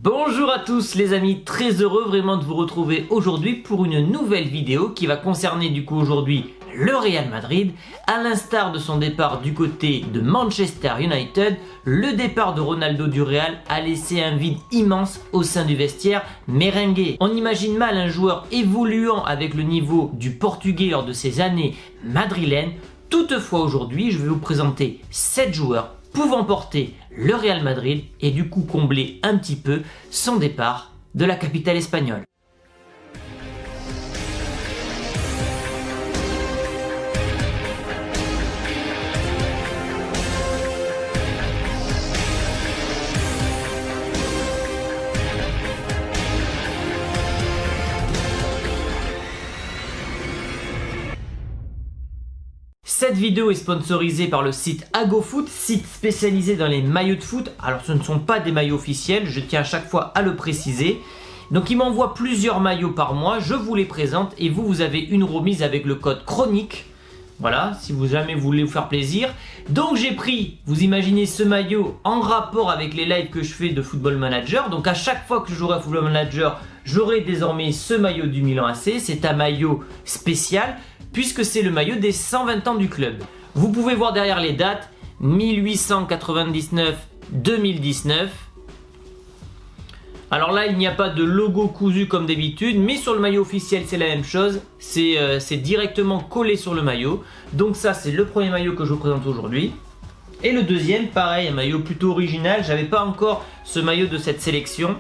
Bonjour à tous les amis, très heureux vraiment de vous retrouver aujourd'hui pour une nouvelle vidéo qui va concerner du coup aujourd'hui le Real Madrid. À l'instar de son départ du côté de Manchester United, le départ de Ronaldo du Real a laissé un vide immense au sein du vestiaire merengue. On imagine mal un joueur évoluant avec le niveau du portugais lors de ses années madrilènes. Toutefois aujourd'hui, je vais vous présenter 7 joueurs pouvant porter le Real Madrid et du coup combler un petit peu son départ de la capitale espagnole. Cette vidéo est sponsorisée par le site AgoFoot, site spécialisé dans les maillots de foot. Alors ce ne sont pas des maillots officiels, je tiens à chaque fois à le préciser. Donc il m'envoie plusieurs maillots par mois, je vous les présente et vous avez une remise avec le code chronique. Voilà, si vous jamais voulez vous faire plaisir. Donc j'ai pris, vous imaginez ce maillot en rapport avec les lives que je fais de Football Manager. Donc à chaque fois que je jouerai à Football Manager, j'aurai désormais ce maillot du Milan AC. C'est un maillot spécial puisque c'est le maillot des 120 ans du club. Vous pouvez voir derrière les dates, 1899-2019. Alors là, il n'y a pas de logo cousu comme d'habitude, mais sur le maillot officiel, c'est la même chose. C'est directement collé sur le maillot. Donc ça, c'est le premier maillot que je vous présente aujourd'hui. Et le deuxième, pareil, un maillot plutôt original. J'avais pas encore ce maillot de cette sélection.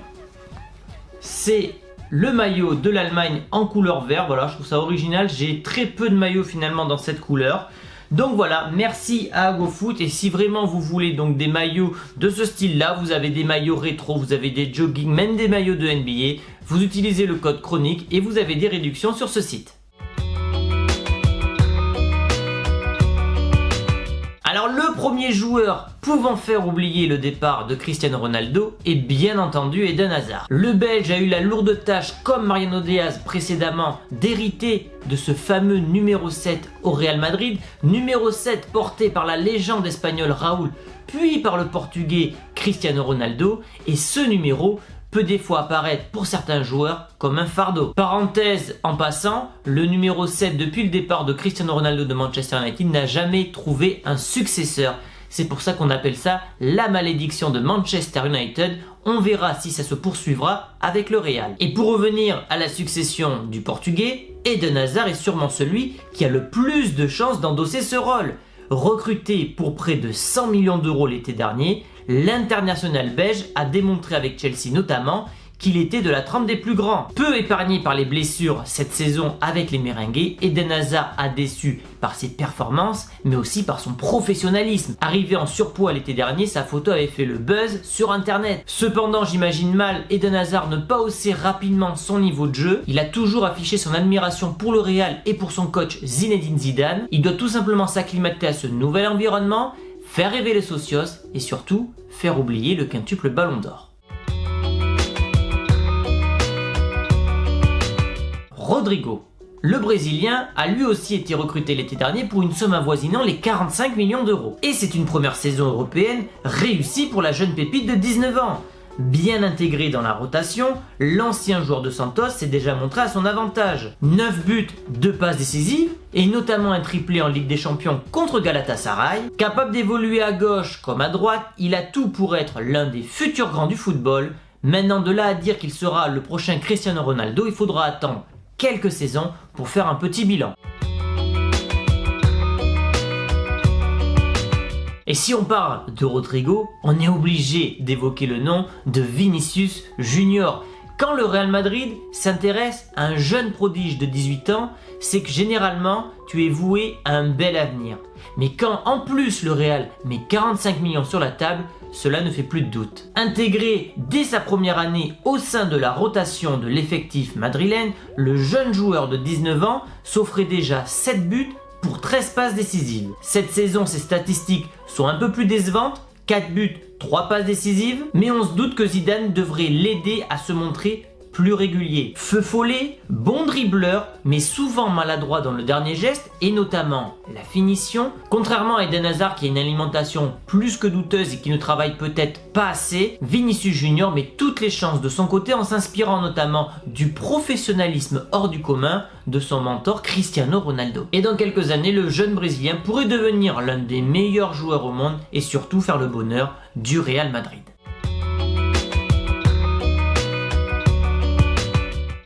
C'est le maillot de l'Allemagne en couleur vert. Voilà, je trouve ça original. J'ai très peu de maillots finalement dans cette couleur. Donc voilà, merci à AgoFoot. Et si vraiment vous voulez donc des maillots de ce style-là, vous avez des maillots rétro, vous avez des jogging, même des maillots de NBA, vous utilisez le code chronique et vous avez des réductions sur ce site. Alors le premier joueur pouvant faire oublier le départ de Cristiano Ronaldo est bien entendu Eden Hazard. Le Belge a eu la lourde tâche, comme Mariano Diaz précédemment, d'hériter de ce fameux numéro 7 au Real Madrid, numéro 7 porté par la légende espagnole Raúl, puis par le portugais Cristiano Ronaldo, et ce numéro peut des fois apparaître pour certains joueurs comme un fardeau. Parenthèse en passant, le numéro 7 depuis le départ de Cristiano Ronaldo de Manchester United n'a jamais trouvé un successeur. C'est pour ça qu'on appelle ça la malédiction de Manchester United. On verra si ça se poursuivra avec le Real. Et pour revenir à la succession du portugais, Eden Hazard est sûrement celui qui a le plus de chances d'endosser ce rôle. Recruté pour près de 100 millions d'euros l'été dernier, l'international belge a démontré avec Chelsea notamment qu'il était de la trempe des plus grands. Peu épargné par les blessures cette saison avec les merengues, Eden Hazard a déçu par ses performances mais aussi par son professionnalisme. Arrivé en surpoids l'été dernier, sa photo avait fait le buzz sur internet. Cependant, j'imagine mal Eden Hazard ne pas hausser rapidement son niveau de jeu. Il a toujours affiché son admiration pour le Real et pour son coach Zinedine Zidane. Il doit tout simplement s'acclimater à ce nouvel environnement, faire rêver les socios et surtout faire oublier le quintuple Ballon d'Or. Rodrigo, le Brésilien, a lui aussi été recruté l'été dernier pour une somme avoisinant les 45 millions d'euros. Et c'est une première saison européenne réussie pour la jeune pépite de 19 ans. Bien intégré dans la rotation, l'ancien joueur de Santos s'est déjà montré à son avantage. 9 buts, 2 passes décisives et notamment un triplé en Ligue des Champions contre Galatasaray. Capable d'évoluer à gauche comme à droite, il a tout pour être l'un des futurs grands du football. Maintenant, de là à dire qu'il sera le prochain Cristiano Ronaldo, il faudra attendre quelques saisons pour faire un petit bilan. Et si on parle de Rodrigo, on est obligé d'évoquer le nom de Vinicius Junior. Quand le Real Madrid s'intéresse à un jeune prodige de 18 ans, c'est que généralement tu es voué à un bel avenir. Mais quand en plus le Real met 45 millions sur la table, cela ne fait plus de doute. Intégré dès sa première année au sein de la rotation de l'effectif madrilène, le jeune joueur de 19 ans s'offrait déjà 7 buts pour 13 passes décisives. Cette saison, ses statistiques sont un peu plus décevantes, 4 buts, 3 passes décisives, mais on se doute que Zidane devrait l'aider à se montrer plus régulier. Feu follet, bon dribbleur, mais souvent maladroit dans le dernier geste et notamment la finition. Contrairement à Eden Hazard qui a une alimentation plus que douteuse et qui ne travaille peut-être pas assez, Vinicius Junior met toutes les chances de son côté en s'inspirant notamment du professionnalisme hors du commun de son mentor Cristiano Ronaldo. Et dans quelques années, le jeune Brésilien pourrait devenir l'un des meilleurs joueurs au monde et surtout faire le bonheur du Real Madrid.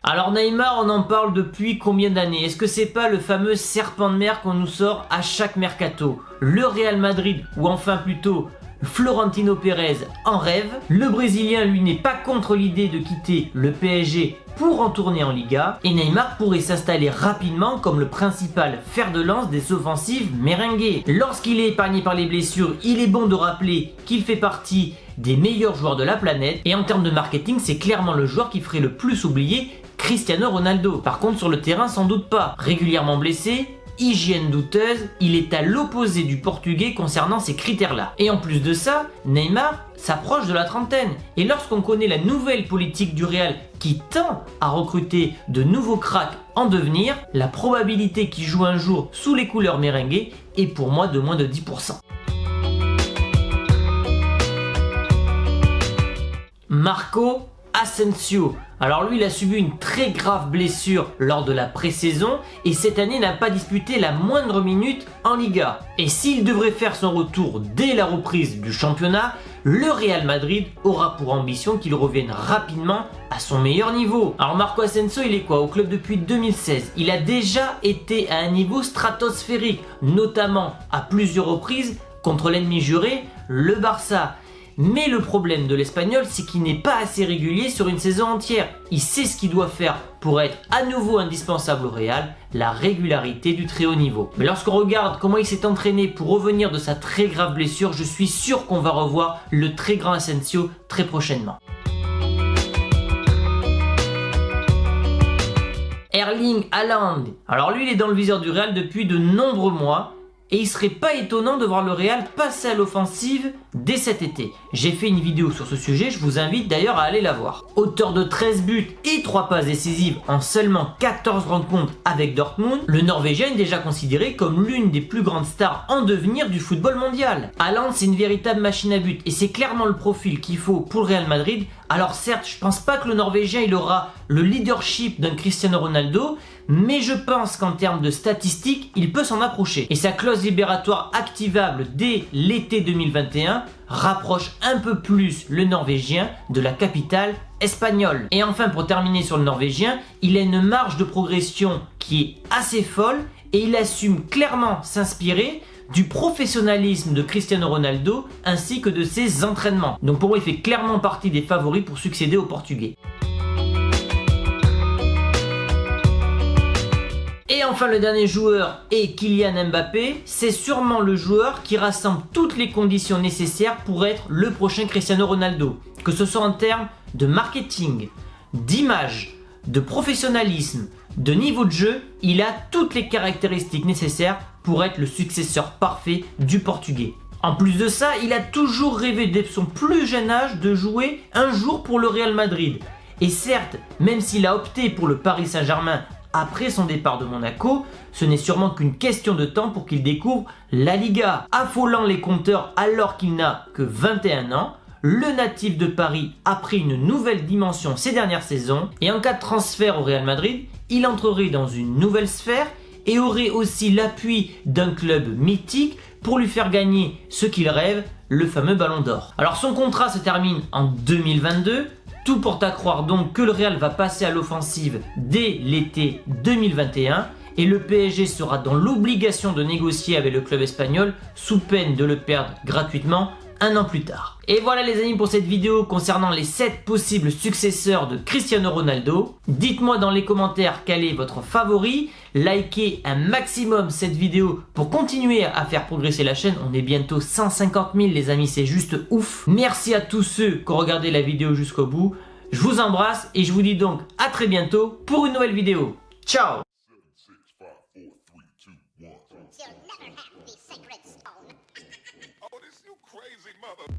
Alors Neymar, on en parle depuis combien d'années? Est-ce que c'est pas le fameux serpent de mer qu'on nous sort à chaque mercato? Le Real Madrid, ou enfin plutôt Florentino Pérez en rêve. Le Brésilien, lui, n'est pas contre l'idée de quitter le PSG pour en tourner en Liga. Et Neymar pourrait s'installer rapidement comme le principal fer de lance des offensives merengues. Lorsqu'il est épargné par les blessures, il est bon de rappeler qu'il fait partie des meilleurs joueurs de la planète. Et en termes de marketing, c'est clairement le joueur qui ferait le plus oublier Cristiano Ronaldo. Par contre, sur le terrain, sans doute pas. Régulièrement blessé, hygiène douteuse, il est à l'opposé du portugais concernant ces critères-là. Et en plus de ça, Neymar s'approche de la trentaine. Et lorsqu'on connaît la nouvelle politique du Real qui tend à recruter de nouveaux cracks en devenir, la probabilité qu'il joue un jour sous les couleurs merengues est pour moi de moins de 10%. Marco Asensio. Alors lui, il a subi une très grave blessure lors de la pré-saison et cette année n'a pas disputé la moindre minute en Liga. Et s'il devrait faire son retour dès la reprise du championnat, le Real Madrid aura pour ambition qu'il revienne rapidement à son meilleur niveau. Alors Marco Asensio, il est quoi? Au club depuis 2016. Il a déjà été à un niveau stratosphérique, notamment à plusieurs reprises contre l'ennemi juré, le Barça. Mais le problème de l'Espagnol, c'est qu'il n'est pas assez régulier sur une saison entière. Il sait ce qu'il doit faire pour être à nouveau indispensable au Real, la régularité du très haut niveau. Mais lorsqu'on regarde comment il s'est entraîné pour revenir de sa très grave blessure, je suis sûr qu'on va revoir le très grand Asensio très prochainement. Erling Haaland. Alors lui, il est dans le viseur du Real depuis de nombreux mois. Et il serait pas étonnant de voir le Real passer à l'offensive dès cet été. J'ai fait une vidéo sur ce sujet, je vous invite d'ailleurs à aller la voir. Auteur de 13 buts et 3 passes décisives en seulement 14 rencontres avec Dortmund, le Norvégien est déjà considéré comme l'une des plus grandes stars en devenir du football mondial. Haaland, c'est une véritable machine à but et c'est clairement le profil qu'il faut pour le Real Madrid. Alors certes, je pense pas que le Norvégien il aura le leadership d'un Cristiano Ronaldo, mais je pense qu'en termes de statistiques, il peut s'en approcher. Et sa clause libératoire activable dès l'été 2021 rapproche un peu plus le Norvégien de la capitale espagnole. Et enfin, pour terminer sur le Norvégien, il a une marge de progression qui est assez folle et il assume clairement s'inspirer du professionnalisme de Cristiano Ronaldo ainsi que de ses entraînements. Donc pour moi, il fait clairement partie des favoris pour succéder au Portugais. Et enfin le dernier joueur est Kylian Mbappé, c'est sûrement le joueur qui rassemble toutes les conditions nécessaires pour être le prochain Cristiano Ronaldo. Que ce soit en termes de marketing, d'image, de professionnalisme, de niveau de jeu, il a toutes les caractéristiques nécessaires pour être le successeur parfait du Portugais. En plus de ça, il a toujours rêvé dès son plus jeune âge de jouer un jour pour le Real Madrid. Et certes, même s'il a opté pour le Paris Saint-Germain après son départ de Monaco, ce n'est sûrement qu'une question de temps pour qu'il découvre la Liga. Affolant les compteurs alors qu'il n'a que 21 ans, le natif de Paris a pris une nouvelle dimension ces dernières saisons et en cas de transfert au Real Madrid, il entrerait dans une nouvelle sphère et aurait aussi l'appui d'un club mythique pour lui faire gagner ce qu'il rêve, le fameux Ballon d'Or. Alors son contrat se termine en 2022. Tout porte à croire donc que le Real va passer à l'offensive dès l'été 2021 et le PSG sera dans l'obligation de négocier avec le club espagnol sous peine de le perdre gratuitement un an plus tard. Et voilà les amis pour cette vidéo concernant les 7 possibles successeurs de Cristiano Ronaldo. Dites-moi dans les commentaires quel est votre favori. Likez un maximum cette vidéo pour continuer à faire progresser la chaîne. On est bientôt 150 000 les amis, c'est juste ouf. Merci à tous ceux qui ont regardé la vidéo jusqu'au bout. Je vous embrasse et je vous dis donc à très bientôt pour une nouvelle vidéo. Ciao! You'll never have the sacred stone. Oh, this you crazy mother...